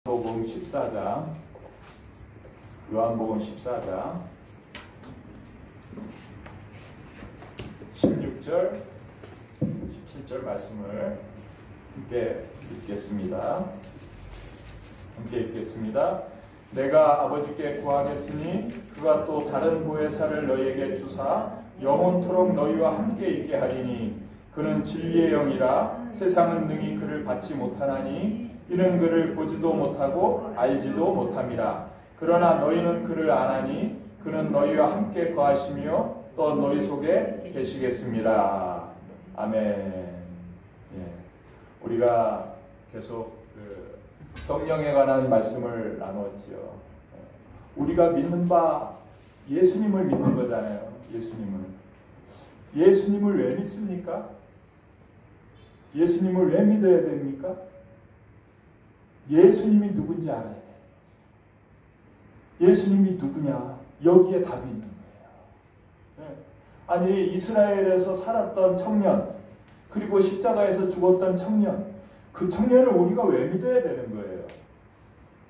요한복음 14장, 요한복음 14장 16절, 17절 말씀을 함께 읽겠습니다. 내가 아버지께 구하겠으니 그가 또 다른 보혜사를 너희에게 주사 영원토록 너희와 함께 있게 하리니 그는 진리의 영이라 세상은 능히 그를 받지 못하나니 이는 그를 보지도 못하고 알지도 못함이라. 그러나 너희는 그를 아나니 그는 너희와 함께 거하시며 또 너희 속에 계시겠습니다. 아멘. 우리가 계속 성령에 관한 말씀을 나눴지요. 우리가 믿는 바 예수님을 믿는 거잖아요. 예수님을 왜 믿습니까? 예수님을 왜 믿어야 됩니까? 예수님이 누군지 알아야 돼. 예수님이 누구냐? 여기에 답이 있는 거예요. 아니, 이스라엘에서 살았던 청년, 그리고 십자가에서 죽었던 청년, 그 청년을 우리가 왜 믿어야 되는 거예요?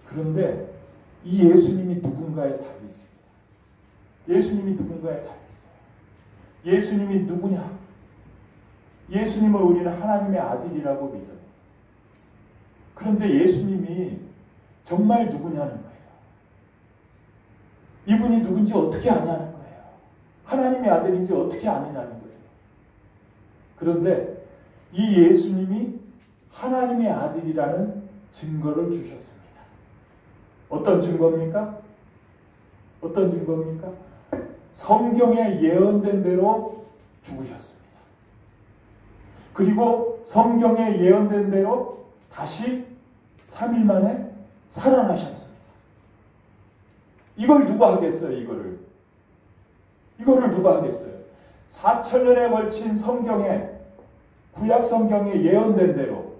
그런데 이 예수님이 누군가에 답이 있습니다. 예수님이 누군가에 답이 있어요. 예수님이 누구냐? 예수님을 우리는 하나님의 아들이라고 믿어요. 그런데 예수님이 정말 누구냐는 거예요. 이분이 누군지 어떻게 아냐는 거예요. 하나님의 아들인지 어떻게 아느냐는 거예요. 그런데 이 예수님이 하나님의 아들이라는 증거를 주셨습니다. 어떤 증거입니까? 성경에 예언된 대로 죽으셨습니다. 그리고 성경에 예언된 대로 다시 3일 만에 살아나셨습니다. 이걸 누가 하겠어요? 이거를 누가 하겠어요? 4,000년에 걸친 성경에, 구약 성경에 예언된 대로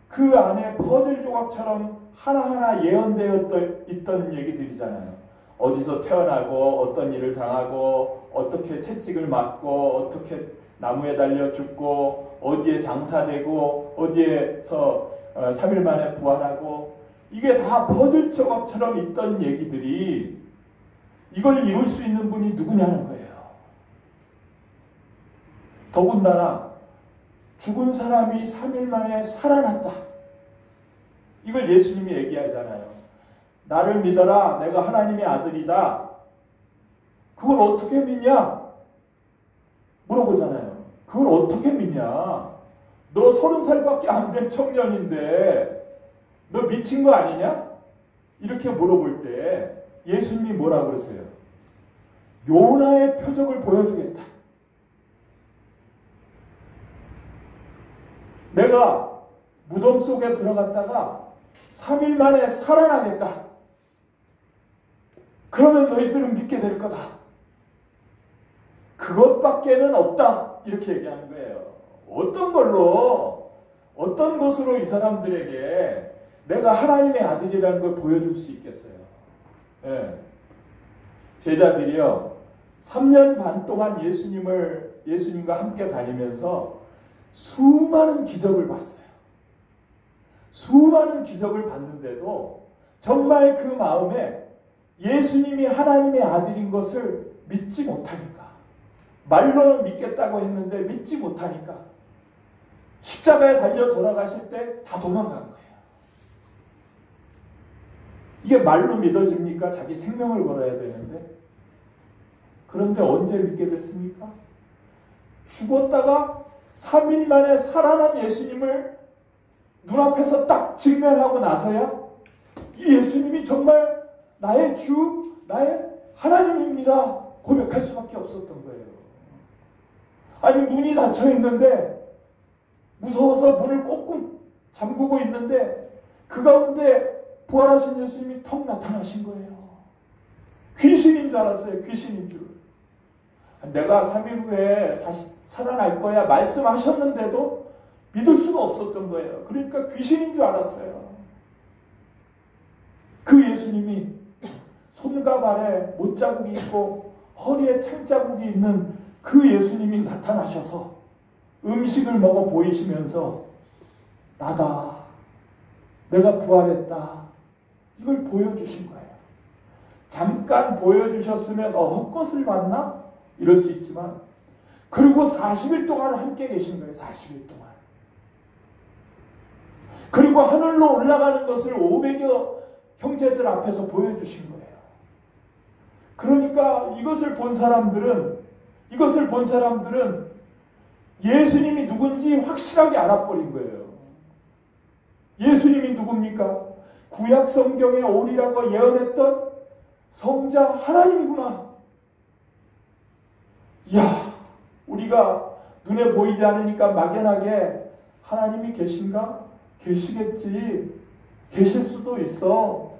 그 안에 퍼즐 조각처럼 하나하나 예언되어 있던 얘기들이잖아요. 어디서 태어나고 어떤 일을 당하고 어떻게 채찍을 맞고 어떻게 나무에 달려 죽고 어디에 장사되고 어디에서 3일 만에 부활하고, 이게 다 퍼즐 조각처럼 있던 얘기들이 이걸 이룰 수 있는 분이 누구냐는 거예요. 더군다나 죽은 사람이 3일 만에 살아났다. 이걸 예수님이 얘기하잖아요. 나를 믿어라. 내가 하나님의 아들이다. 그걸 어떻게 믿냐? 물어보잖아요. 그걸 어떻게 믿냐? 너 30살밖에 안 된 청년인데 너 미친 거 아니냐? 이렇게 물어볼 때 예수님이 뭐라 그러세요? 요나의 표적을 보여주겠다. 내가 무덤 속에 들어갔다가 3일 만에 살아나겠다. 그러면 너희들은 믿게 될 거다. 그것밖에는 없다. 이렇게 얘기하는 거예요. 어떤 걸로, 어떤 것으로 이 사람들에게 내가 하나님의 아들이라는 걸 보여줄 수 있겠어요? 제자들이요, 3년 반 동안 예수님과 함께 다니면서 수많은 기적을 봤어요. 수많은 기적을 봤는데도 정말 그 마음에 예수님이 하나님의 아들인 것을 믿지 못하니까, 말로는 믿겠다고 했는데 믿지 못하니까 십자가에 달려 돌아가실 때 다 도망간 거예요. 이게 말로 믿어집니까? 자기 생명을 걸어야 되는데. 그런데 언제 믿게 됐습니까? 죽었다가 3일 만에 살아난 예수님을 눈앞에서 딱 직면하고 나서야 이 예수님이 정말 나의 주, 나의 하나님입니다 고백할 수밖에 없었던 거예요. 아니, 문이 닫혀 있는데 무서워서 문을 꽁꽁 잠그고 있는데 그 가운데 부활하신 예수님이 턱 나타나신 거예요. 귀신인 줄 알았어요. 귀신인 줄. 내가 3일 후에 다시 살아날 거야 말씀하셨는데도 믿을 수가 없었던 거예요. 그러니까 귀신인 줄 알았어요. 그 예수님이 손과 발에 못자국이 있고 허리에 창자국이 있는 그 예수님이 나타나셔서 음식을 먹어 보이시면서 나다. 내가 부활했다. 이걸 보여주신 거예요. 잠깐 보여주셨으면 헛것을 봤나? 이럴 수 있지만 그리고 40일 동안 함께 계신 거예요. 40일 동안. 그리고 하늘로 올라가는 것을 500여 형제들 앞에서 보여주신 거예요. 그러니까 이것을 본 사람들은 예수님이 누군지 확실하게 알아버린 거예요. 예수님이 누굽니까? 구약 성경에 오리라고 예언했던 성자 하나님이구나. 이야, 우리가 눈에 보이지 않으니까 막연하게 하나님이 계신가? 계시겠지. 계실 수도 있어.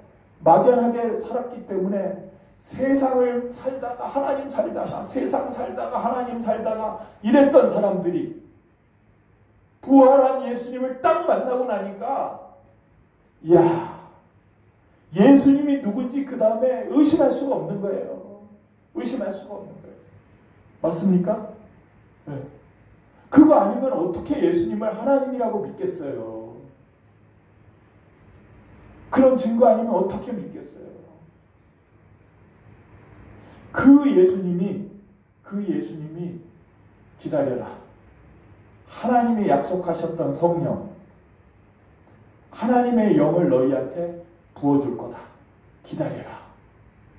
막연하게 살았기 때문에 세상을 살다가 하나님 살다가 세상 살다가 하나님 살다가 이랬던 사람들이 부활한 예수님을 딱 만나고 나니까 이야, 예수님이 누군지 그 다음에 의심할 수가 없는 거예요. 의심할 수가 없는 거예요. 맞습니까? 네. 그거 아니면 어떻게 예수님을 하나님이라고 믿겠어요? 그런 증거 아니면 어떻게 믿겠어요? 그 예수님이 기다려라. 하나님이 약속하셨던 성령, 하나님의 영을 너희한테 부어줄 거다. 기다려라.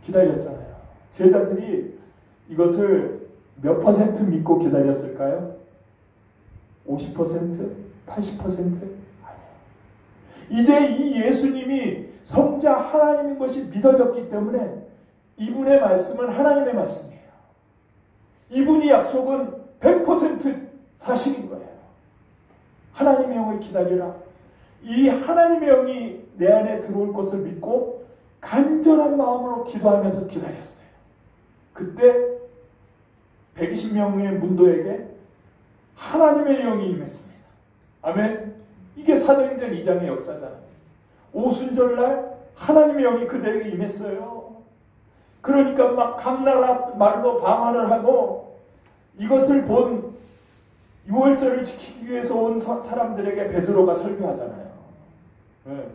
기다렸잖아요. 제자들이 이것을 몇 퍼센트 믿고 기다렸을까요? 50%? 80%? 아니에요. 이제 이 예수님이 성자 하나님인 것이 믿어졌기 때문에 이분의 말씀은 하나님의 말씀이에요. 이분이 약속은 100% 사실인 거예요. 하나님의 영을 기다리라. 이 하나님의 영이 내 안에 들어올 것을 믿고 간절한 마음으로 기도하면서 기다렸어요. 그때 120명의 문도에게 하나님의 영이 임했습니다. 아멘. 이게 사도행전 2장의 역사잖아요. 오순절날 하나님의 영이 그들에게 임했어요. 그러니까 막 각 나라 말로 방언을 하고 이것을 본 6월절을 지키기 위해서 온 사람들에게 베드로가 설교하잖아요. 네.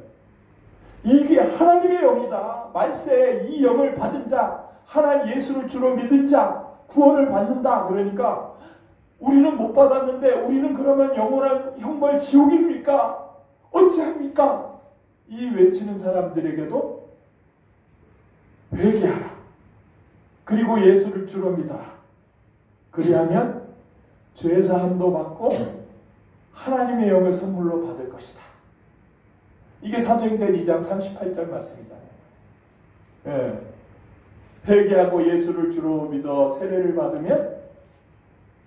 이게 하나님의 영이다. 말세에 이 영을 받은 자, 하나님 예수를 주로 믿은 자 구원을 받는다. 그러니까 우리는 못 받았는데 우리는 그러면 영원한 형벌 지옥입니까? 어찌합니까? 이 외치는 사람들에게도 회개하라. 그리고 예수를 주로 믿어라. 그리하면 죄사함도 받고 하나님의 영을 선물로 받을 것이다. 이게 사도행전 2장 38절 말씀이잖아요. 예. 회개하고 예수를 주로 믿어 세례를 받으면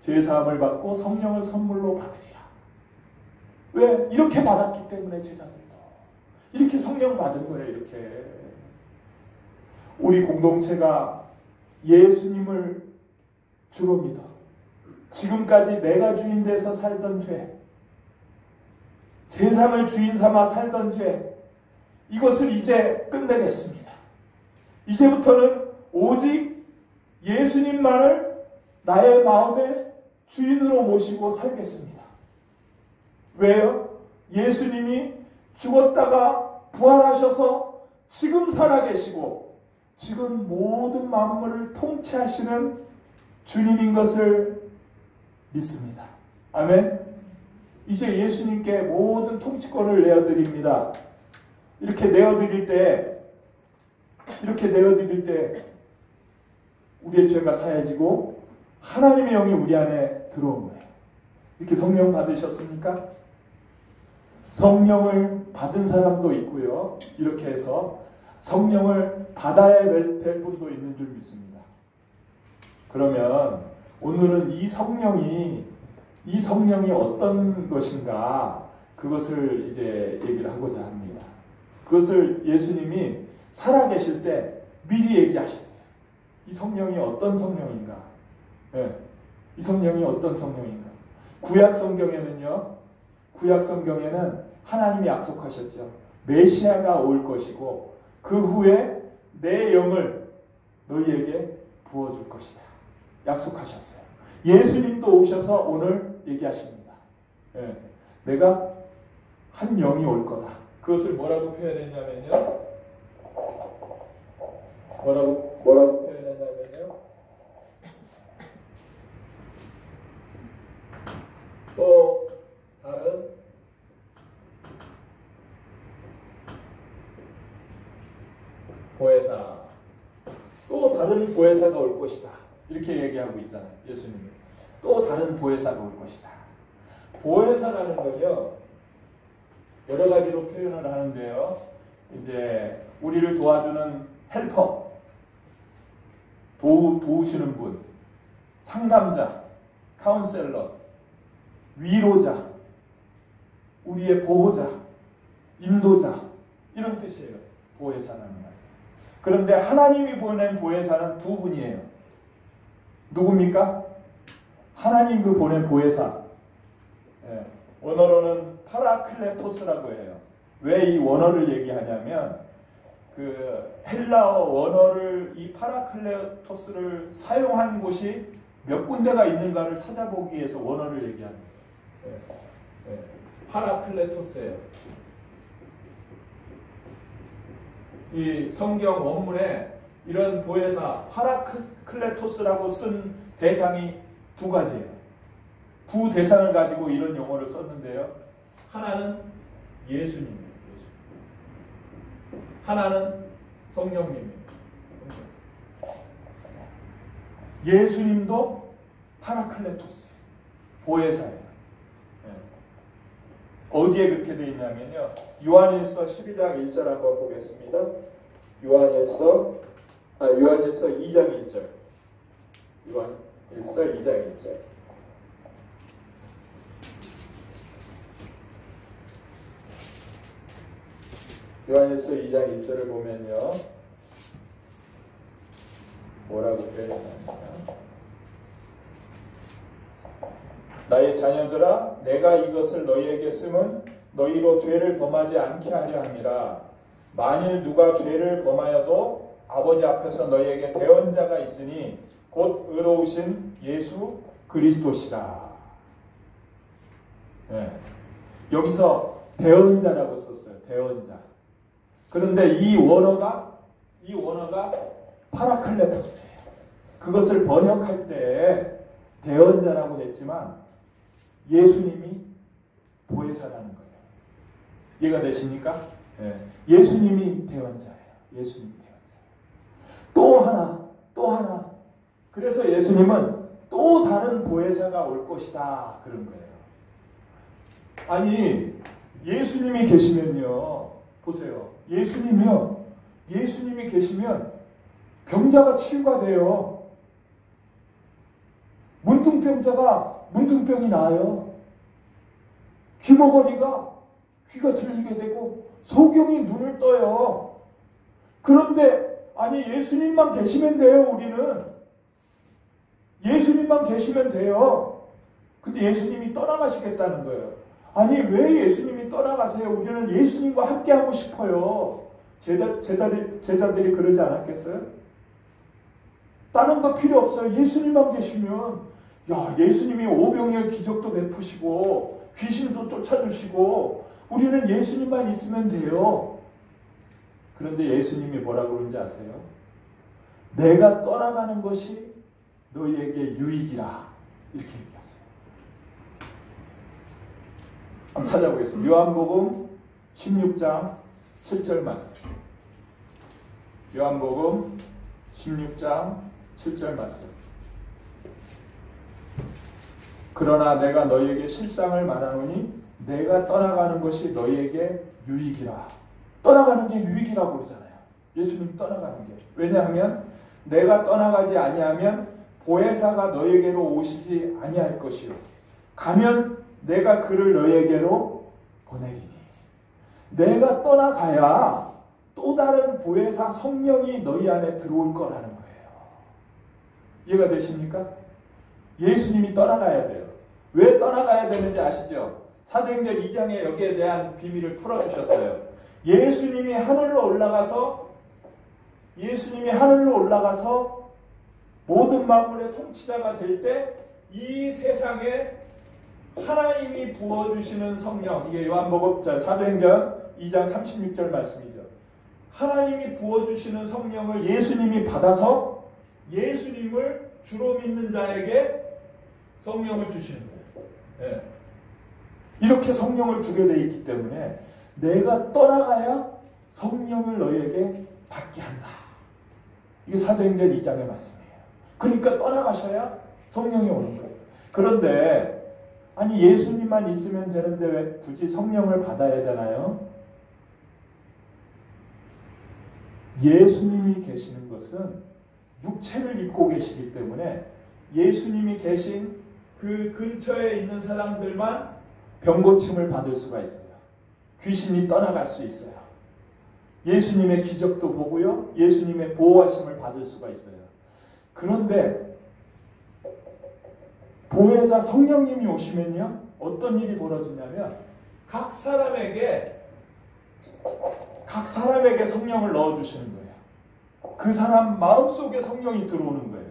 죄사함을 받고 성령을 선물로 받으리라. 왜? 이렇게 받았기 때문에 제자들도 이렇게 성령 받은 거예요. 이렇게 우리 공동체가 예수님을 주로 믿어 지금까지 내가 주인 돼서 살던 죄, 세상을 주인 삼아 살던 죄, 이것을 이제 끝내겠습니다. 이제부터는 오직 예수님만을 나의 마음의 주인으로 모시고 살겠습니다. 왜요? 예수님이 죽었다가 부활하셔서 지금 살아계시고 지금 모든 만물을 통치하시는 주님인 것을 믿습니다. 아멘. 이제 예수님께 모든 통치권을 내어드립니다. 이렇게 내어드릴 때 우리의 죄가 사해지고 하나님의 영이 우리 안에 들어온 거예요. 이렇게 성령 받으셨습니까? 성령을 받은 사람도 있고요. 이렇게 해서 성령을 받아야 될 분도 있는 줄 믿습니다. 그러면 오늘은 이 성령이 어떤 것인가 그것을 이제 얘기를 하고자 합니다. 그것을 예수님이 살아계실 때 미리 얘기하셨어요. 이 성령이 어떤 성령인가? 네. 이 성령이 어떤 성령인가? 구약 성경에는 하나님이 약속하셨죠. 메시아가 올 것이고 그 후에 내 영을 너희에게 부어줄 것이다. 약속하셨어요. 예수님도 오셔서 오늘 얘기하십니다. 네. 내가 한 영이 올 거다. 그것을 뭐라고 표현했냐면요. 뭐라고 표현하냐면요. 또 다른 보혜사, 또 다른 보혜사가 올 것이다. 이렇게 얘기하고 있잖아요. 예수님이. 또 다른 보혜사가 올 것이다. 보혜사라는 건요, 여러 가지로 표현을 하는데요. 이제 우리를 도와주는 헬퍼, 도우시는 분, 상담자, 카운셀러, 위로자, 우리의 보호자, 인도자, 이런 뜻이에요. 보혜사라는 말. 그런데 하나님이 보낸 보혜사는 두 분이에요. 누굽니까? 하나님이 보낸 보혜사. 예, 원어로는 파라클레토스라고 해요. 왜 이 원어를 얘기하냐면 그 헬라어 원어를 이 파라클레토스를 사용한 곳이 몇 군데가 있는가를 찾아보기 위해서 원어를 얘기합니다. 예, 예, 파라클레토스예요. 이 성경 원문에 이런 보혜사 파라클레토스라고 쓴 대상이 두 가지예요. 두 대상을 가지고 이런 용어를 썼는데요. 하나는 예수님이에요. 하나는 성령님이에요. 예수님도 파라클레토스예요. 보혜사예요. 어디에 그렇게 되어 있냐면요. 요한일서 12장 1절 한번 보겠습니다. 요한일서 2장 1절. 요한일서 2장 1절. 요한일서 2장 1절을 보면요. 뭐라고 표현하냐면 나의 자녀들아 내가 이것을 너희에게 쓰면 너희로 죄를 범하지 않게 하려 함이라. 만일 누가 죄를 범하여도 아버지 앞에서 너희에게 대언자가 있으니 곧 의로우신 예수 그리스도시라. 네. 여기서 대언자라고 썼어요. 대언자. 그런데 이 원어가 파라클레토스예요. 그것을 번역할 때 대언자라고 했지만 예수님이 보혜사라는 거예요. 이해가 되십니까? 네. 예수님이 대언자예요. 예수님이 대언자예요. 또 하나. 그래서 예수님은 또 다른 보혜사가 올 것이다. 그런 거예요. 아니, 예수님이 계시면요. 보세요. 예수님이 계시면 병자가 치유가 돼요. 문둥병자가 문둥병이 나아요. 귀머거리가 귀가 들리게 되고 소경이 눈을 떠요. 그런데 아니 예수님만 계시면 돼요. 우리는 예수님만 계시면 돼요. 근데 예수님이 떠나가시겠다는 거예요. 아니 왜 예수님이 떠나가세요? 우리는 예수님과 함께하고 싶어요. 제자들이 그러지 않았겠어요? 다른 거 필요 없어요. 예수님만 계시면 야 예수님이 오병이의 기적도 베푸시고 귀신도 쫓아주시고 우리는 예수님만 있으면 돼요. 그런데 예수님이 뭐라고 그러는지 아세요? 내가 떠나가는 것이 너희에게 유익이라 이렇게 얘기하세요. 한번 찾아보겠습니다. 요한복음 16장 7절 말씀. 요한복음 16장 7절 말씀. 그러나 내가 너희에게 실상을 말하노니 내가 떠나가는 것이 너희에게 유익이라. 떠나가는 게 유익이라고 그러잖아요. 예수님 떠나가는 게. 왜냐하면 내가 떠나가지 아니하면 보혜사가 너희에게로 오시지 아니할 것이요. 가면 내가 그를 너희에게로 보내리니. 내가 떠나가야 또 다른 보혜사 성령이 너희 안에 들어올 거라는 거예요. 이해가 되십니까? 예수님이 떠나가야 돼요. 왜 떠나가야 되는지 아시죠? 사도행전 2장에 여기에 대한 비밀을 풀어주셨어요. 예수님이 하늘로 올라가서 모든 만물의 통치자가 될 때 이 세상에 하나님이 부어주시는 성령, 이게 요한복음 사도행전 2장 36절 말씀이죠. 하나님이 부어주시는 성령을 예수님이 받아서 예수님을 주로 믿는 자에게 성령을 주시는 거예요. 예. 이렇게 성령을 주게 되어 있기 때문에 내가 떠나가야 성령을 너희에게 받게 한다. 이게 사도행전 2장의 말씀이에요. 그러니까 떠나가셔야 성령이 오는 거예요. 그런데 아니 예수님만 있으면 되는데 왜 굳이 성령을 받아야 되나요? 예수님이 계시는 것은 육체를 입고 계시기 때문에 예수님이 계신 그 근처에 있는 사람들만 병고침을 받을 수가 있어요. 귀신이 떠나갈 수 있어요. 예수님의 기적도 보고요. 예수님의 보호하심을 받을 수가 있어요. 그런데 보혜사 성령님이 오시면요. 어떤 일이 벌어지냐면 각 사람에게 성령을 넣어주시는 거예요. 그 사람 마음속에 성령이 들어오는 거예요.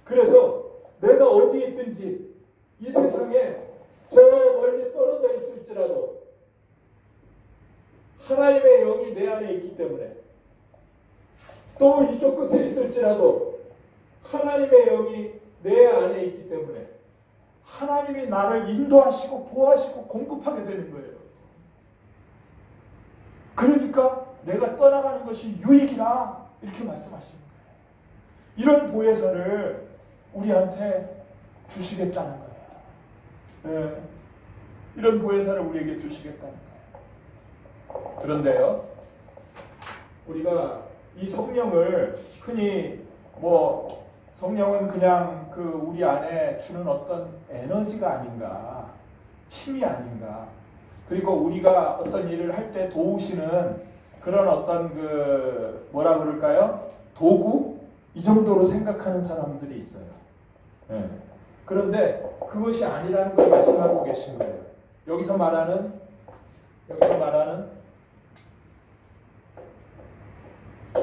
그래서 내가 어디에 있든지 이 세상에 저 멀리 떨어져 있을지라도 하나님의 영이 내 안에 있기 때문에 또 이쪽 끝에 있을지라도 하나님의 영이 내 안에 있기 때문에 하나님이 나를 인도하시고 보호하시고 공급하게 되는 거예요. 그러니까 내가 떠나가는 것이 유익이라 이렇게 말씀하시는 거예요. 이런 보혜사를 우리한테 주시겠다는 거예요. 네. 이런 보혜사를 우리에게 주시겠다는 거예요. 그런데요, 우리가 이 성령을 흔히 성령은 그냥 그 우리 안에 주는 어떤 에너지가 아닌가, 힘이 아닌가, 그리고 우리가 어떤 일을 할 때 도우시는 그런 어떤 뭐라 그럴까요? 도구? 이 정도로 생각하는 사람들이 있어요. 네. 그런데 그것이 아니라는 걸 말씀하고 계신 거예요. 여기서 말하는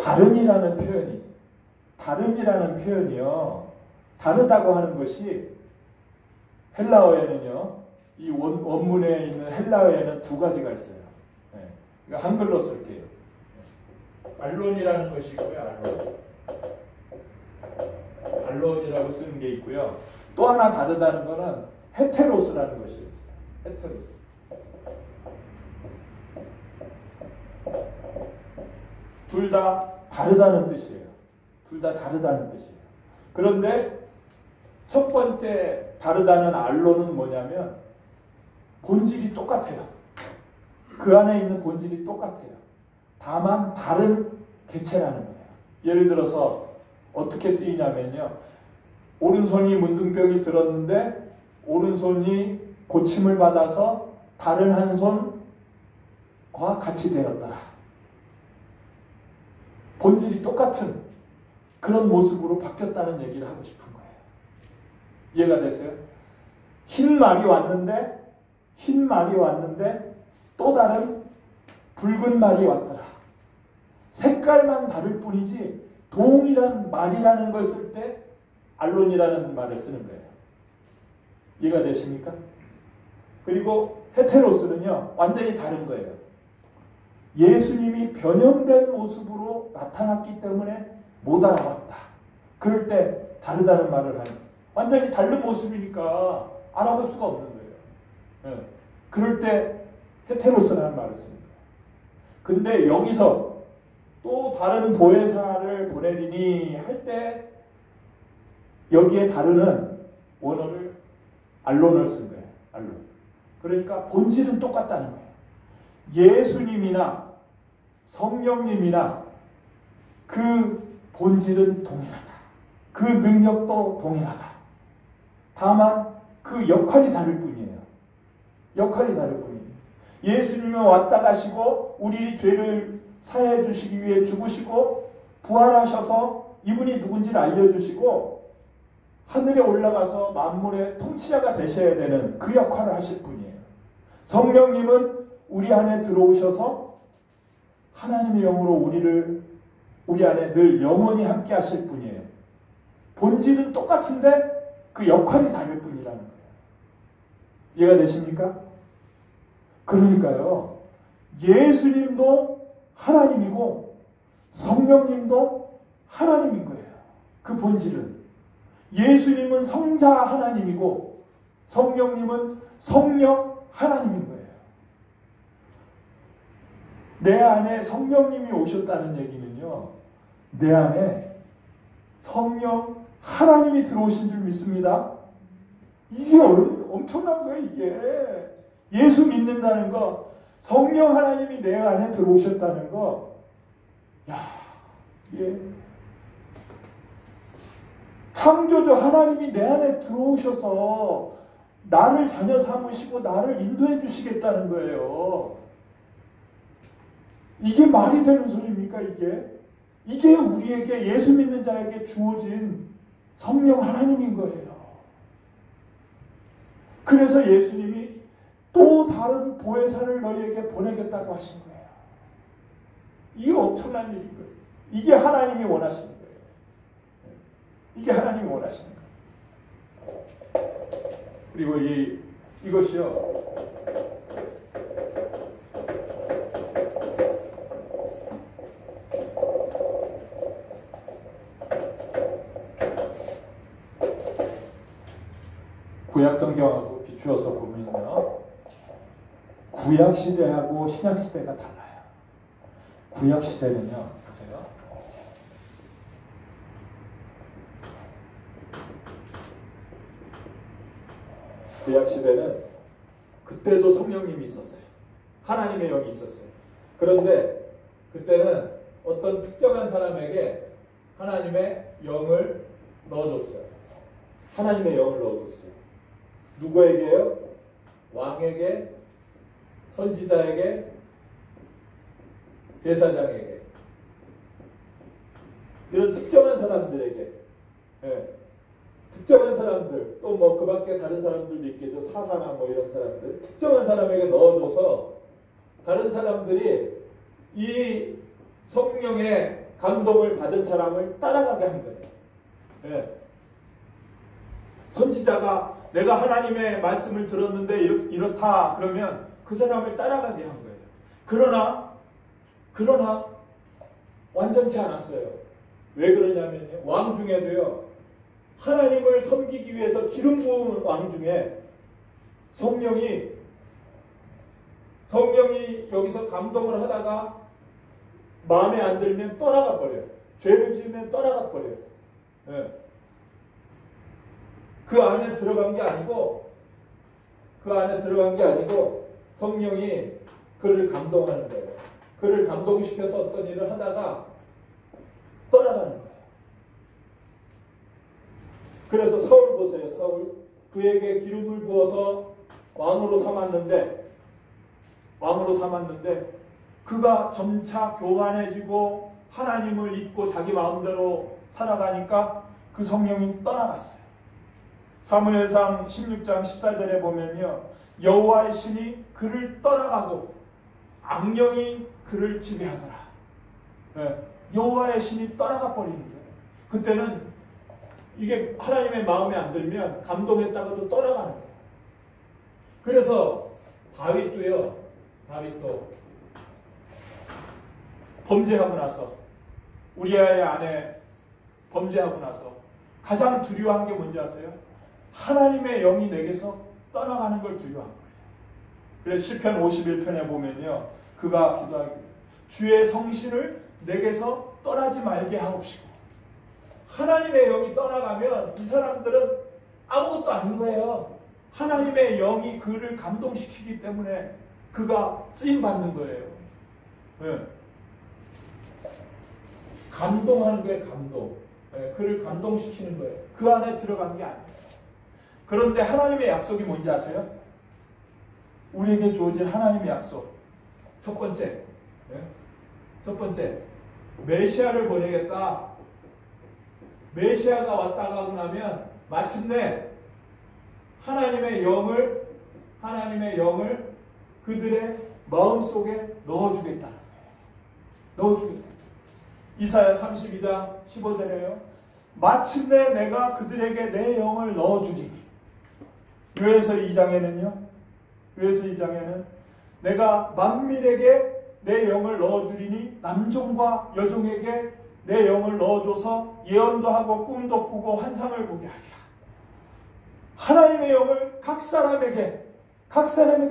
다른이라는 표현이 있어요. 다른이라는 표현이요. 다르다고 하는 것이 헬라어에는요. 이 원문에 있는 헬라어에는 두 가지가 있어요. 네. 이거 한글로 쓸게요. 알론이라는 것이 있고요. 알론이라고 쓰는 게 있고요. 또 하나 다르다는 거는 헤테로스라는 것이 있어요. 헤테로스. 둘 다 다르다는 뜻이에요. 둘 다 다르다는 뜻이에요. 그런데 첫 번째 다르다는 알론은 뭐냐면 본질이 똑같아요. 그 안에 있는 본질이 똑같아요. 다만 다른 개체라는 거예요. 예를 들어서 어떻게 쓰이냐면요. 오른손이 문둥병이 들었는데 오른손이 고침을 받아서 다른 한 손과 같이 되었더라. 본질이 똑같은 그런 모습으로 바뀌었다는 얘기를 하고 싶은 거예요. 이해가 되세요? 흰 말이 왔는데 또 다른 붉은 말이 왔더라. 색깔만 다를 뿐이지 동일한 말이라는 걸 쓸 때 알론이라는 말을 쓰는 거예요. 이해가 되십니까? 그리고 헤테로스는요. 완전히 다른 거예요. 예수님이 변형된 모습으로 나타났기 때문에 못 알아봤다. 그럴 때 다르다는 말을 하는 거예요. 완전히 다른 모습이니까 알아볼 수가 없는 거예요. 네. 그럴 때 헤테로스라는 말을 쓰는 거예요. 근데 여기서 또 다른 보혜사를 보내리니 할 때 여기에 다루는 원어를 알론을 쓴 거예요. 알론. 그러니까 본질은 똑같다는 거예요. 예수님이나 성령님이나 그 본질은 동일하다. 그 능력도 동일하다. 다만 그 역할이 다를 뿐이에요. 역할이 다를 뿐이에요. 예수님은 왔다 가시고 우리 죄를 사해 주시기 위해 죽으시고 부활하셔서 이분이 누군지를 알려주시고 하늘에 올라가서 만물의 통치자가 되셔야 되는 그 역할을 하실 분이에요. 성령님은 우리 안에 들어오셔서 하나님의 영으로 우리 안에 늘 영원히 함께 하실 분이에요. 본질은 똑같은데 그 역할이 다를 뿐이라는 거예요. 이해가 되십니까? 그러니까요. 예수님도 하나님이고 성령님도 하나님인 거예요. 그 본질은. 예수님은 성자 하나님이고 성령님은 성령 하나님인 거예요. 내 안에 성령님이 오셨다는 얘기는요, 내 안에 성령 하나님이 들어오신 줄 믿습니다. 이게 엄청난 거예요. 이게 예수 믿는다는 거, 성령 하나님이 내 안에 들어오셨다는 거, 야, 이게 창조주 하나님이 내 안에 들어오셔서 나를 자녀 삼으시고 나를 인도해 주시겠다는 거예요. 이게 말이 되는 소리입니까? 이게 우리에게, 예수 믿는 자에게 주어진 성령 하나님인 거예요. 그래서 예수님이 또 다른 보혜사를 너희에게 보내겠다고 하신 거예요. 이게 엄청난 일인 거예요. 이게 하나님이 원하시는 거예요. 이게 하나님이 원하시는 거예요. 그리고 이것이요, 구약 성경하고 비추어서 보면요, 구약 시대하고 신약 시대가 달라요. 구약 시대는요, 보세요. 구약 시대는 그때도 성령님이 있었어요. 하나님의 영이 있었어요. 그런데 그때는 어떤 특정한 사람에게 하나님의 영을 넣어줬어요. 하나님의 영을 넣어줬어요. 누구에게요? 왕에게, 선지자에게, 제사장에게. 이런 특정한 사람들에게. 예. 특정한 사람들, 또 뭐 그 밖에 다른 사람들도 있겠죠. 사사나 뭐 이런 사람들. 특정한 사람에게 넣어줘서 다른 사람들이 이 성령의 감동을 받은 사람을 따라가게 한 거예요. 예. 선지자가 내가 하나님의 말씀을 들었는데 이렇다 그러면 그 사람을 따라가게 한 거예요. 그러나 완전치 않았어요. 왜 그러냐면요, 왕 중에도요, 하나님을 섬기기 위해서 기름 부은 왕 중에 성령이 여기서 감동을 하다가 마음에 안 들면 떠나가 버려요. 죄를 지으면 떠나가 버려요. 네. 그 안에 들어간 게 아니고 성령이 그를 감동하는 거예요. 그를 감동시켜서 어떤 일을 하다가 떠나가는 거예요. 그래서 사울 보세요. 사울. 그에게 기름을 부어서 왕으로 삼았는데 그가 점차 교만해지고 하나님을 잊고 자기 마음대로 살아가니까 그 성령이 떠나갔어요. 사무엘상 16장 14절에 보면요, 여호와의 신이 그를 떠나가고 악령이 그를 지배하더라. 네, 여호와의 신이 떠나가 버리는 거예요. 그때는 이게 하나님의 마음에 안 들면 감동했다가도 떠나가는 거예요. 그래서 다윗도 범죄하고 나서, 우리아의 아내 범죄하고 나서 가장 두려워한 게 뭔지 아세요? 하나님의 영이 내게서 떠나가는 걸 두려워한 거예요. 그래서 시편 51편에 보면요, 그가 기도하기, 주의 성신을 내게서 떠나지 말게 하옵시고. 하나님의 영이 떠나가면 이 사람들은 아무것도 아닌 거예요. 하나님의 영이 그를 감동시키기 때문에 그가 쓰임받는 거예요. 네. 감동하는 거예요. 감동. 네. 그를 감동시키는 거예요. 그 안에 들어간 게 아니에요. 그런데 하나님의 약속이 뭔지 아세요? 우리에게 주어진 하나님의 약속. 첫 번째, 메시아를 보내겠다. 메시아가 왔다 가고 나면 마침내 하나님의 영을 그들의 마음속에 넣어주겠다. 이사야 32장 15절에요. 마침내 내가 그들에게 내 영을 넣어주리니. 요에서 2장에는 내가 만민에게 내 영을 넣어주리니 남종과 여종에게 내 영을 넣어줘서 예언도 하고 꿈도 꾸고 환상을 보게 하리라. 하나님의 영을 각 사람에게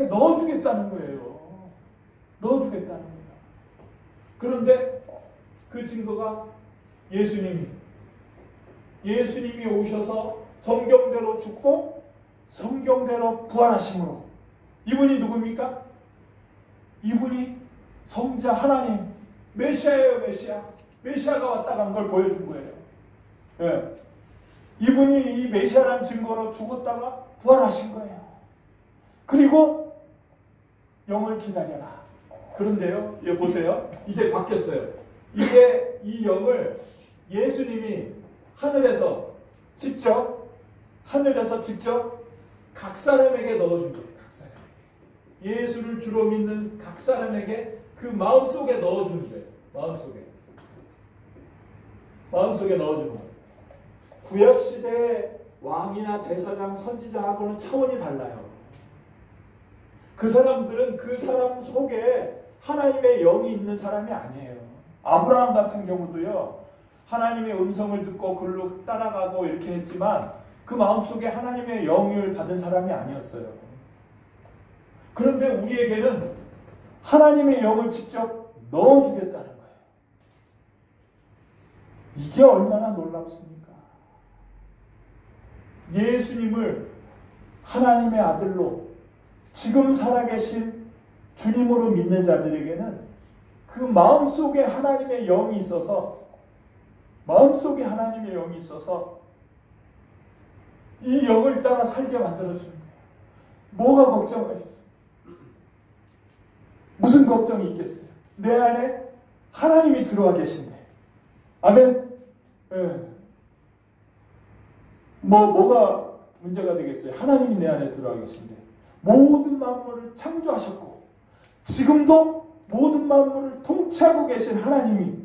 넣어주겠다는 거예요. 넣어주겠다는 거예요. 그런데 그 증거가 예수님이 오셔서 성경대로 죽고 성경대로 부활하심으로, 이분이 누굽니까? 이분이 성자 하나님 메시아예요. 메시아가 왔다 간 걸 보여준 거예요. 네. 이분이 이 메시아란 증거로 죽었다가 부활하신 거예요. 그리고 영을 기다려라. 그런데요, 이거 보세요. 이제 바뀌었어요. 이게 이 영을 예수님이 하늘에서 직접 각 사람에게 넣어준 거예요. 각 사람에게. 예수를 주로 믿는 각 사람에게 그 마음속에 넣어주는 거예요. 마음속에 넣어주는 거예요. 구약시대의 왕이나 제사장, 선지자하고는 차원이 달라요. 그 사람들은 그 사람 속에 하나님의 영이 있는 사람이 아니에요. 아브라함 같은 경우도요, 하나님의 음성을 듣고 그걸로 따라가고 이렇게 했지만 그 마음속에 하나님의 영을 받은 사람이 아니었어요. 그런데 우리에게는 하나님의 영을 직접 넣어주겠다는 거예요. 이게 얼마나 놀랍습니까? 예수님을 하나님의 아들로 지금 살아계신 주님으로 믿는 자들에게는 그 마음속에 하나님의 영이 있어서 이 영을 따라 살게 만들어주는 거예요. 뭐가 걱정이 있어요? 무슨 걱정이 있겠어요? 내 안에 하나님이 들어와 계신데. 아멘? 네. 뭐가 문제가 되겠어요? 하나님이 내 안에 들어와 계신데. 모든 만물을 창조하셨고 지금도 모든 만물을 통치하고 계신 하나님이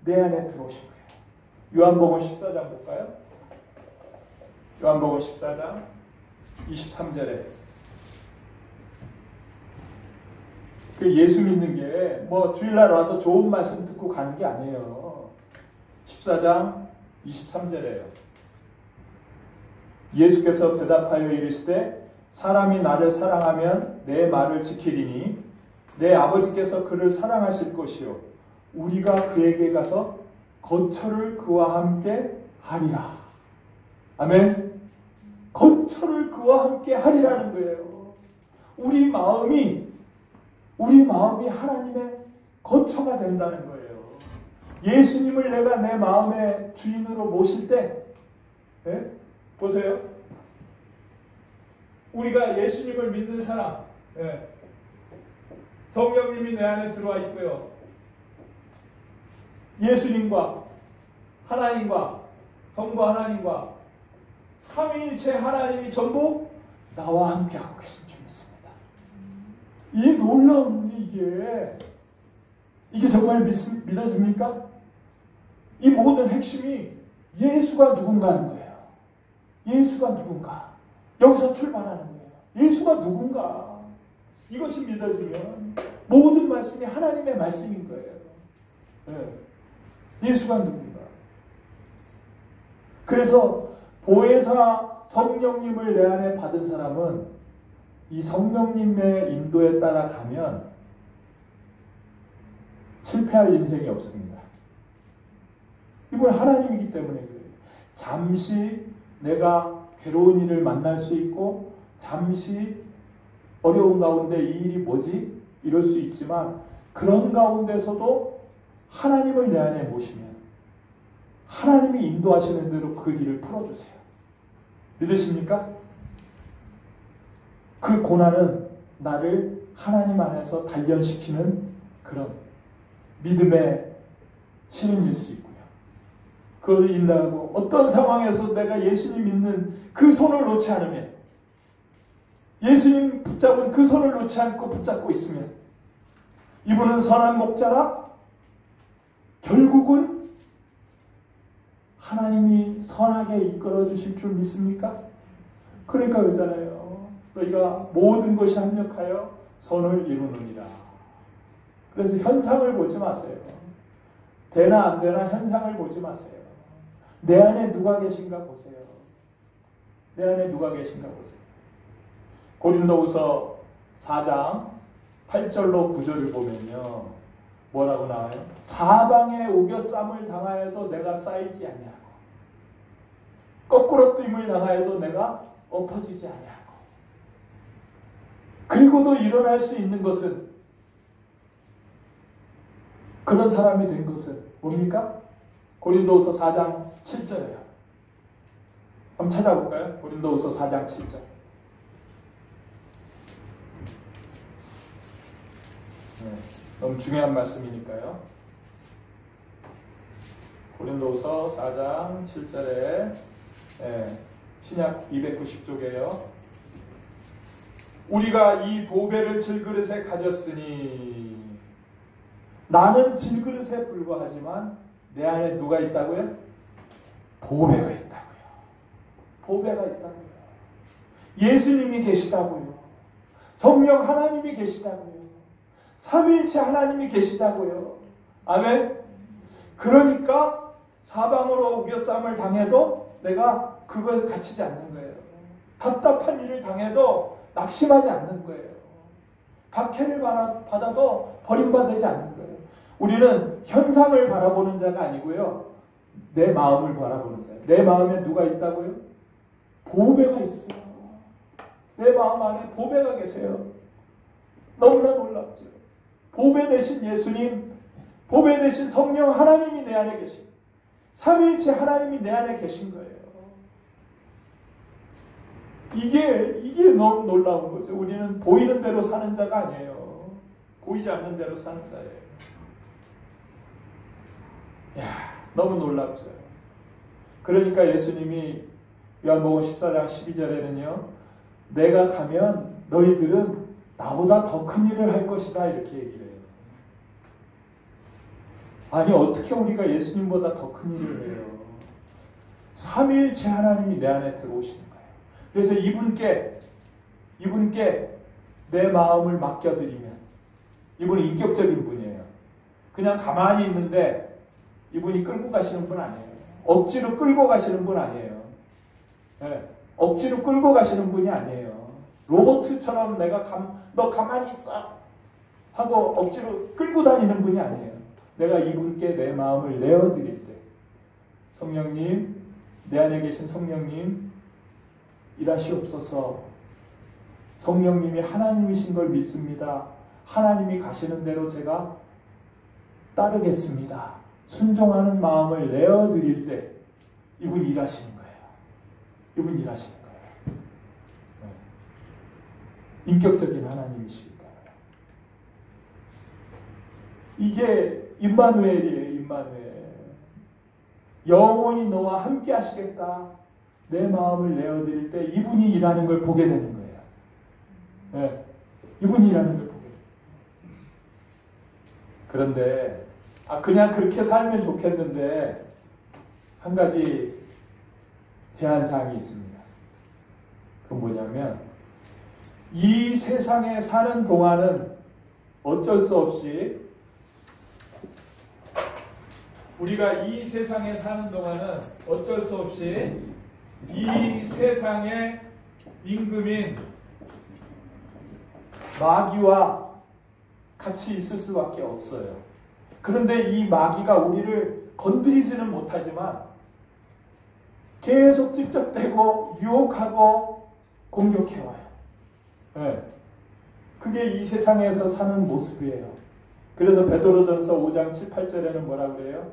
내 안에 들어오신 거예요. 요한복음 14장 볼까요? 요한복음 14장 23절에 그 예수 믿는 게 뭐 주일날 와서 좋은 말씀 듣고 가는 게 아니에요. 14장 23절에요. 예수께서 대답하여 이르시되 사람이 나를 사랑하면 내 말을 지키리니 내 아버지께서 그를 사랑하실 것이요 우리가 그에게 가서 거처를 그와 함께 하리라. 아멘. 거처를 그와 함께 하리라는 거예요. 우리 마음이 하나님의 거처가 된다는 거예요. 예수님을 내가 내 마음의 주인으로 모실 때, 네? 보세요. 우리가 예수님을 믿는 사람, 네. 성령님이 내 안에 들어와 있고요. 예수님과 하나님과 성부 하나님과 삼위일체 하나님이 전부 나와 함께하고 계신 줄 믿습니다. 이 놀라운 이게 정말 믿어집니까? 이 모든 핵심이 예수가 누군가는 거예요. 예수가 누군가. 여기서 출발하는 거예요. 예수가 누군가. 이것이 믿어지면 모든 말씀이 하나님의 말씀인 거예요. 네. 예수가 누군가. 그래서 보혜사 성령님을 내 안에 받은 사람은 이 성령님의 인도에 따라가면 실패할 인생이 없습니다. 이건 하나님이기 때문에 그래요. 잠시 내가 괴로운 일을 만날 수 있고 잠시 어려운 가운데 이 일이 뭐지? 이럴 수 있지만 그런 가운데서도 하나님을 내 안에 모시면 하나님이 인도하시는 대로 그 길을 풀어주세요. 믿으십니까? 그 고난은 나를 하나님 안에서 단련시키는 그런 믿음의 실현일 수 있고요. 그걸 인내하고 어떤 상황에서 내가 예수님 믿는 그 손을 놓지 않으면 예수님 붙잡은 그 손을 놓지 않고 붙잡고 있으면 이분은 선한 목자라 결국은 하나님이 선하게 이끌어 주실 줄 믿습니까? 그러니까 그러잖아요. 너희가 모든 것이 합력하여 선을 이루느니라. 그래서 현상을 보지 마세요. 되나 안 되나 현상을 보지 마세요. 내 안에 누가 계신가 보세요. 내 안에 누가 계신가 보세요. 고린도후서 4장 8절로 9절을 보면요. 뭐라고 나와요? 사방에 오겨쌈을 당하여도 내가 쌓이지 아니하고 거꾸로 뜸을 당하여도 내가 엎어지지 아니하고 그리고도 일어날 수 있는 것은 그런 사람이 된 것은 뭡니까? 고린도후서 4장 7절이에요. 한번 찾아볼까요? 고린도후서 4장 7절. 너무 중요한 말씀이니까요. 고린도후서 4장 7절에 신약 290쪽이에요. 우리가 이 보배를 질그릇에 가졌으니 나는 질그릇에 불과하지만 내 안에 누가 있다고요? 보배가 있다고요. 보배가 있다고요. 예수님이 계시다고요. 성령 하나님이 계시다고요. 삼위일체 하나님이 계시다고요. 아멘. 그러니까 사방으로 우겨쌈을 당해도 내가 그걸 갇히지 않는 거예요. 답답한 일을 당해도 낙심하지 않는 거예요. 박해를 받아도 버림받지 않는 거예요. 우리는 현상을 바라보는 자가 아니고요. 내 마음을 바라보는 자예요. 내 마음에 누가 있다고요? 보배가 있어요. 내 마음 안에 보배가 계세요. 너무나 놀랍죠. 보배 되신 예수님, 보배 되신 성령 하나님이 내 안에 계신, 삼위일체 하나님이 내 안에 계신 거예요. 이게 너무 놀라운 거죠. 우리는 보이는 대로 사는 자가 아니에요. 보이지 않는 대로 사는 자예요. 너무 놀랍죠. 그러니까 예수님이 요한복음 14장 12절에는요. 내가 가면 너희들은 나보다 더 큰 일을 할 것이다 이렇게 얘기를 해요. 아니 어떻게 우리가 예수님보다 더 큰 일을 해요? 삼위일체 하나님이 내 안에 들어오시는 거예요. 그래서 이분께 내 마음을 맡겨드리면 이분은 인격적인 분이에요. 그냥 가만히 있는데 이분이 끌고 가시는 분 아니에요. 억지로 끌고 가시는 분 아니에요. 네. 억지로 끌고 가시는 분이 아니에요. 로봇처럼 너 가만히 있어 하고 억지로 끌고 다니는 분이 아니에요. 내가 이분께 내 마음을 내어드릴 때 성령님, 내 안에 계신 성령님 일하시옵소서. 성령님이 하나님이신 걸 믿습니다. 하나님이 가시는 대로 제가 따르겠습니다. 순종하는 마음을 내어드릴 때 이분이 일하시는 거예요. 이분이 일하시는 거예요. 인격적인 하나님이시기 때문에. 이게 임마누엘이에요. 임마누엘. 영원히 너와 함께 하시겠다. 내 마음을 내어드릴 때 이분이 일하는 걸 보게 되는 거예요. 네. 이분이 일하는 걸 보게 돼요. 그런데 그냥 그렇게 살면 좋겠는데 한 가지 제한사항이 있습니다. 그건 뭐냐면 이 세상에 사는 동안은 어쩔 수 없이 우리가 이 세상에 사는 동안은 어쩔 수 없이 이 세상의 임금인 마귀와 같이 있을 수밖에 없어요. 그런데 이 마귀가 우리를 건드리지는 못하지만 계속 집적되고 유혹하고 공격해와요. 네. 그게 이 세상에서 사는 모습이에요. 그래서 베드로전서 5장 7, 8절에는 뭐라 그래요?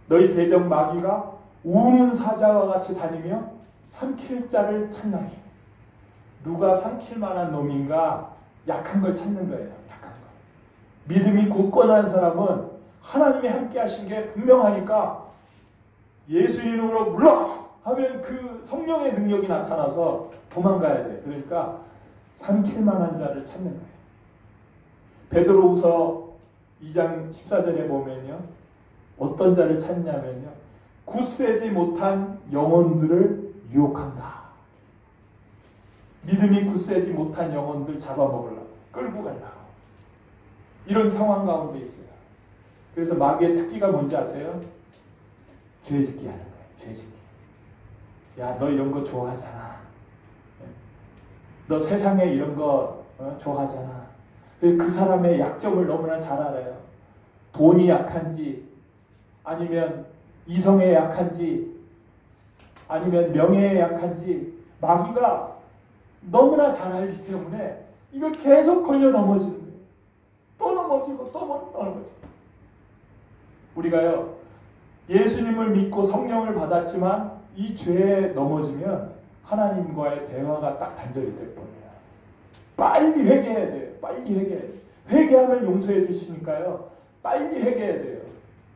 너희 대적 마귀가 우는 사자와 같이 다니며 삼킬 자를 찾나니. 누가 삼킬 만한 놈인가? 약한 걸 찾는 거예요. 약한 거. 믿음이 굳건한 사람은 하나님이 함께 하신 게 분명하니까 예수 이름으로 물러가! 하면 그 성령의 능력이 나타나서 도망가야 돼요. 그러니까 삼킬 만한 자를 찾는 거예요. 베드로후서 2장 14절에 보면요. 어떤 자를 찾냐면요. 굳세지 못한 영혼들을 유혹한다. 믿음이 굳세지 못한 영혼들 잡아먹으려고, 끌고 가려고. 이런 상황 가운데 있어요. 그래서 마귀의 특기가 뭔지 아세요? 죄짓기 하는 거예요. 죄짓기. 야, 너 이런 거 좋아하잖아. 너 세상에 이런 거 좋아하잖아. 그 사람의 약점을 너무나 잘 알아요. 돈이 약한지, 아니면 이성에 약한지, 아니면 명예에 약한지 마귀가 너무나 잘 알기 때문에 이걸 계속 걸려 넘어지는 거예요. 또 넘어지고 또 넘어지고. 우리가요, 예수님을 믿고 성령을 받았지만 이 죄에 넘어지면 하나님과의 대화가 딱 단절이 될 겁니다. 빨리 회개해야 돼요. 빨리 회개해야 돼요. 회개하면 용서해 주시니까요. 빨리 회개해야 돼요.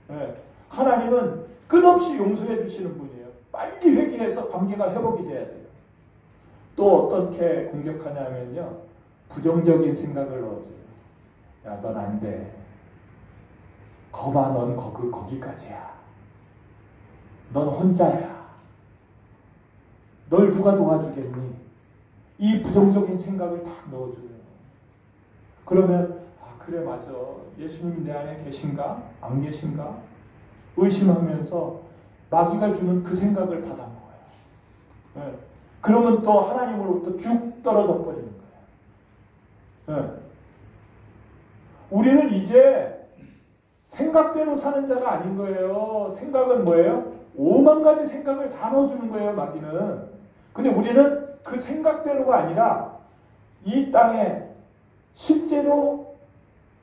네. 하나님은 끝없이 용서해 주시는 분이에요. 빨리 회개해서 관계가 회복이 돼야 돼요. 또 어떻게 공격하냐면요, 부정적인 생각을 넣어줘요. 야, 넌 안 돼. 거봐, 넌 거기까지야. 넌 혼자야. 널 누가 도와주겠니? 이 부정적인 생각을 딱 넣어줘요. 그러면 그래, 맞아. 예수님 내 안에 계신가? 안 계신가? 의심하면서 마귀가 주는 그 생각을 받아먹어요. 네. 그러면 또 하나님으로부터 쭉 떨어져 버리는 거예요. 네. 우리는 이제 생각대로 사는 자가 아닌 거예요. 생각은 뭐예요? 5만 가지 생각을 다 넣어주는 거예요, 마귀는. 근데 우리는 그 생각대로가 아니라 이 땅에 실제로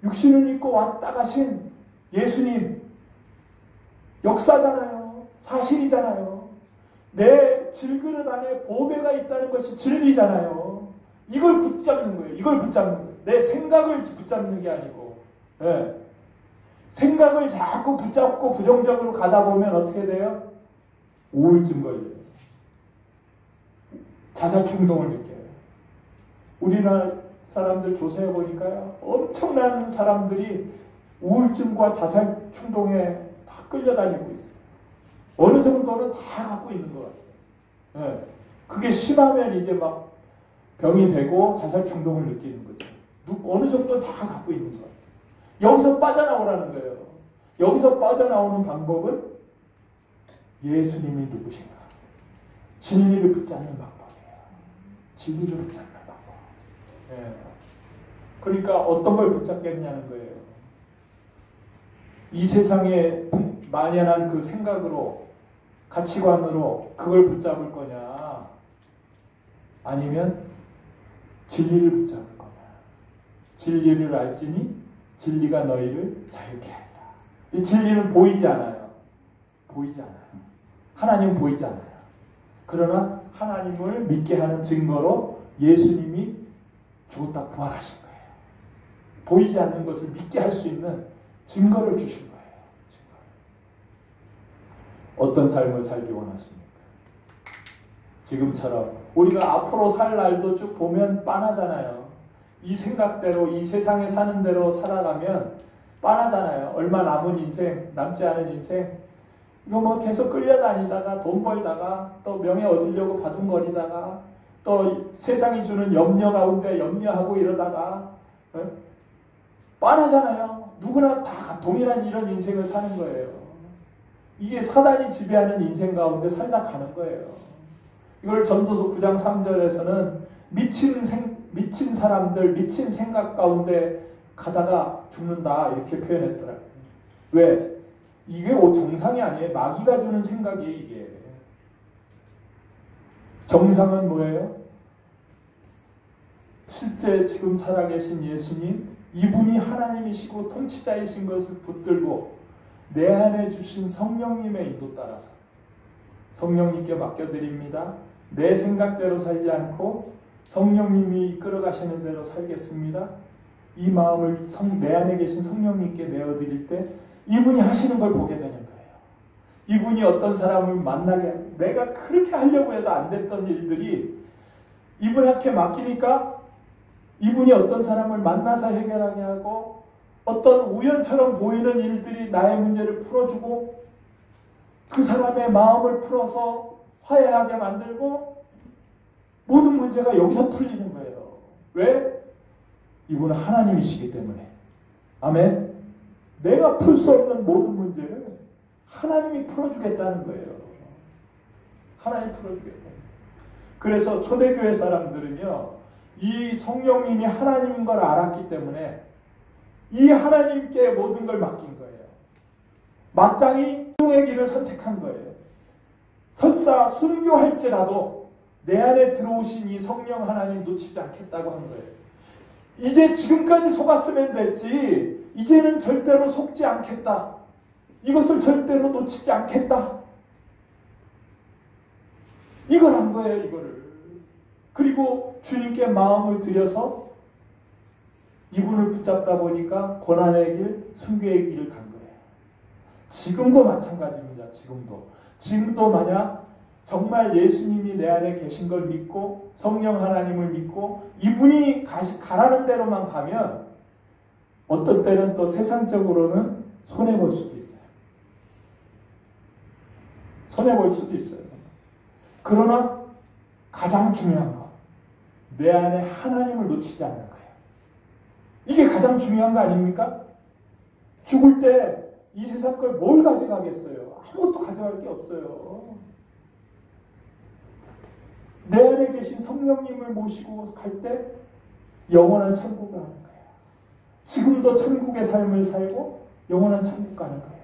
육신을 입고 왔다 가신 예수님 역사잖아요. 사실이잖아요. 내 질그릇 안에 보배가 있다는 것이 진리잖아요. 이걸 붙잡는 거예요. 이걸 붙잡는 거예요. 내 생각을 붙잡는 게 아니고. 네. 생각을 자꾸 붙잡고 부정적으로 가다 보면 어떻게 돼요? 우울증 걸려요. 자살 충동을 느껴요. 우리나라 사람들 조사해 보니까요, 엄청난 사람들이 우울증과 자살 충동에 다 끌려다니고 있어요. 어느 정도는 다 갖고 있는 것 같아요. 네. 그게 심하면 이제 막 병이 되고 자살 충동을 느끼는 거죠. 어느 정도 다 갖고 있는 것 같아요. 여기서 빠져나오라는 거예요. 여기서 빠져나오는 방법은 예수님이 누구신가? 진리를 붙잡는 방법이에요. 진리를 붙잡는 방법. 네. 그러니까 어떤 걸 붙잡겠냐는 거예요. 이 세상에 만연한 그 생각으로, 가치관으로 그걸 붙잡을 거냐, 아니면 진리를 붙잡을 거냐. 진리를 알지니 진리가 너희를 자유케 하리라. 이 진리는 보이지 않아요. 보이지 않아요. 하나님은 보이지 않아요. 그러나 하나님을 믿게 하는 증거로 예수님이 죽었다 부활하신 거예요. 보이지 않는 것을 믿게 할 수 있는 증거를 주신 거예요. 어떤 삶을 살기 원하십니까? 지금처럼 우리가 앞으로 살 날도 쭉 보면 빤하잖아요. 이 생각대로, 이 세상에 사는 대로 살아가면 빤하잖아요. 얼마 남은 인생, 남지 않은 인생, 이거 뭐 계속 끌려다니다가 돈 벌다가 또 명예 얻으려고 바둥거리다가 또 세상이 주는 염려 가운데 염려하고 이러다가 빤하잖아요. 누구나 다 동일한 이런 인생을 사는 거예요. 이게 사단이 지배하는 인생 가운데 살다 가는 거예요. 이걸 전도서 9장 3절에서는 미친 사람들, 미친 생각 가운데 가다가 죽는다 이렇게 표현했더라고요. 왜? 이게 정상이 아니에요. 마귀가 주는 생각이에요. 이게. 정상은 뭐예요? 실제 지금 살아계신 예수님, 이분이 하나님이시고 통치자이신 것을 붙들고 내 안에 주신 성령님의 인도 따라서 성령님께 맡겨드립니다. 내 생각대로 살지 않고 성령님이 이끌어가시는 대로 살겠습니다. 이 마음을 내 안에 계신 성령님께 내어드릴 때 이분이 하시는 걸 보게 되는 거예요. 이분이 어떤 사람을 만나게, 내가 그렇게 하려고 해도 안 됐던 일들이 이분한테 맡기니까 이분이 어떤 사람을 만나서 해결하게 하고 어떤 우연처럼 보이는 일들이 나의 문제를 풀어주고 그 사람의 마음을 풀어서 화해하게 만들고 모든 문제가 여기서 풀리는 거예요. 왜? 이분은 하나님이시기 때문에. 아멘. 내가 풀 수 없는 모든 문제를 하나님이 풀어주겠다는 거예요. 하나님이 풀어주겠다. 그래서 초대교회 사람들은요, 이 성령님이 하나님인 걸 알았기 때문에 이 하나님께 모든 걸 맡긴 거예요. 마땅히 순종의 길을 선택한 거예요. 설사 순교할지라도 내 안에 들어오신 이 성령 하나님 놓치지 않겠다고 한 거예요. 이제 지금까지 속았으면 됐지 이제는 절대로 속지 않겠다. 이것을 절대로 놓치지 않겠다. 이걸 한 거예요. 이거를. 그리고 주님께 마음을 들여서 이분을 붙잡다 보니까 고난의 길, 순교의 길을 간 거예요. 지금도 마찬가지입니다. 지금도 만약 정말 예수님이 내 안에 계신 걸 믿고 성령 하나님을 믿고 이분이 가라는 대로만 가면 어떤 때는 또 세상적으로는 손해볼 수도 있어요. 손해볼 수도 있어요. 그러나 가장 중요한 거, 내 안에 하나님을 놓치지 않는 거예요. 이게 가장 중요한 거 아닙니까? 죽을 때 이 세상 걸 뭘 가져가겠어요? 아무것도 가져갈 게 없어요. 내 안에 계신 성령님을 모시고 갈 때 영원한 천국을 가는 거예요. 지금도 천국의 삶을 살고 영원한 천국 가는 거예요.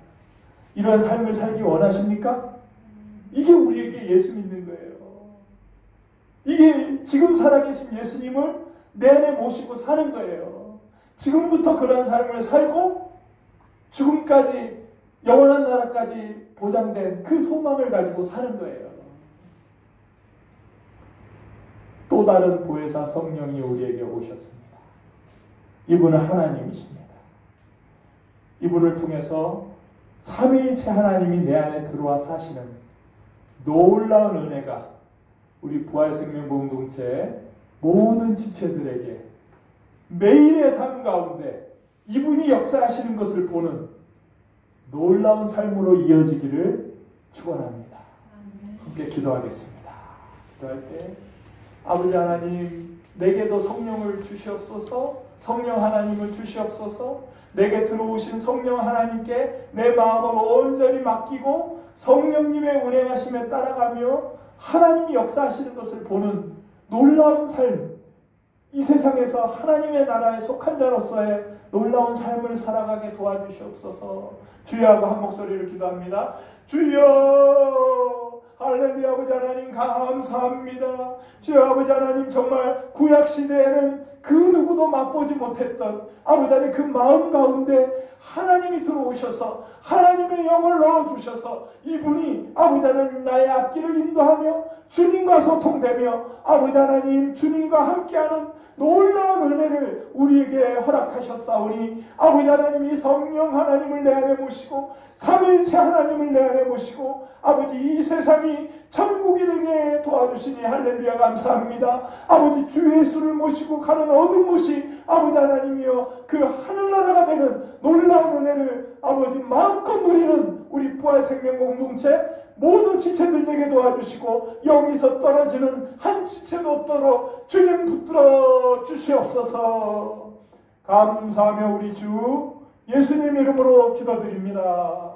이런 삶을 살기 원하십니까? 이게 우리에게 예수 믿는 거예요. 이게 지금 살아계신 예수님을 내 안에 모시고 사는 거예요. 지금부터 그런 삶을 살고 죽음까지 영원한 나라까지 보장된 그 소망을 가지고 사는 거예요. 또 다른 보혜사 성령이 우리에게 오셨습니다. 이분은 하나님이십니다. 이분을 통해서 삼위일체 하나님이 내 안에 들어와 사시는 놀라운 은혜가 우리 부활생명공동체의 모든 지체들에게 매일의 삶 가운데 이분이 역사하시는 것을 보는 놀라운 삶으로 이어지기를 축원합니다. 함께 기도하겠습니다. 기도할 때 아버지 하나님, 내게도 성령을 주시옵소서. 성령 하나님을 주시옵소서. 내게 들어오신 성령 하나님께 내 마음을 온전히 맡기고 성령님의 운행하심에 따라가며 하나님이 역사하시는 것을 보는 놀라운 삶, 이 세상에서 하나님의 나라에 속한 자로서의 놀라운 삶을 살아가게 도와주시옵소서. 주여 하고 한 목소리를 기도합니다. 주여, 할렐루야. 아버지 하나님 감사합니다. 주여 아버지 하나님, 정말 구약시대에는 그 누구도 맛보지 못했던 아버지 하나님 그 마음 가운데 하나님이 들어오셔서 하나님의 영을 넣어주셔서 이분이 아버지 하나님 나의 앞길을 인도하며 주님과 소통되며 아버지 하나님 주님과 함께하는 놀라운 은혜를 우리에게 허락하셨사오니 아버지 하나님, 이 성령 하나님을 내 안에 모시고 삼위일체 하나님을 내 안에 모시고 아버지 이 세상이 천국이 되게 도와주시니 할렐루야 감사합니다. 아버지 주 예수를 모시고 가는 어둠 못이 아버지 하나님이여 그 하늘나라가 되는 놀라운 은혜를 아버지 마음껏 누리는 우리 부활생명공동체 모든 지체들에게 도와주시고 여기서 떨어지는 한 지체도 없도록 주님 붙들어 주시옵소서. 감사하며 우리 주 예수님 이름으로 기도드립니다.